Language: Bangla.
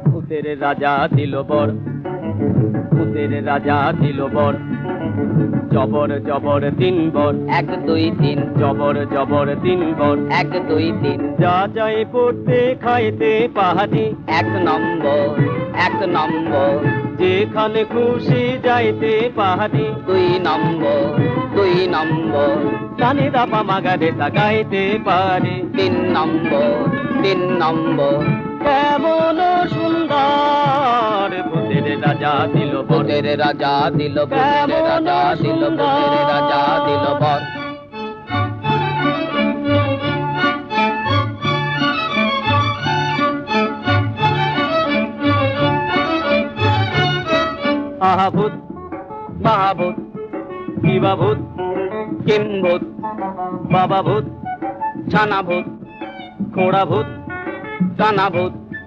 ভূতের রাজা দিল বর, ভূতের রাজা দিল বর, জবর জবর তিন বর, 1 2 3, জবর জবর তিন বর, 1 2 3, যা যাই পড়তে খাইতে পাহাড়ি, 1 নম্বর 1 নম্বর, যেখানে খুশি যাইতে পাহাড়ি, 2 নম্বর 2 নম্বর, সানি দাপা মাগারে তা গাইতে পারি। 3 নম্বর 3 নম্বর, কেমন সুন্দর ভূতের রাজা দিল বর, ভূতের রাজা দিল, ভূতের রাজা দিল, ভূতের রাজা দিল বর। আহা ভূত মহাভূত, কিবা ভূত, কিম্ভূত, বাবা ভূত, ছানা ভূত, খোড়া ভূত, কানা ভূত,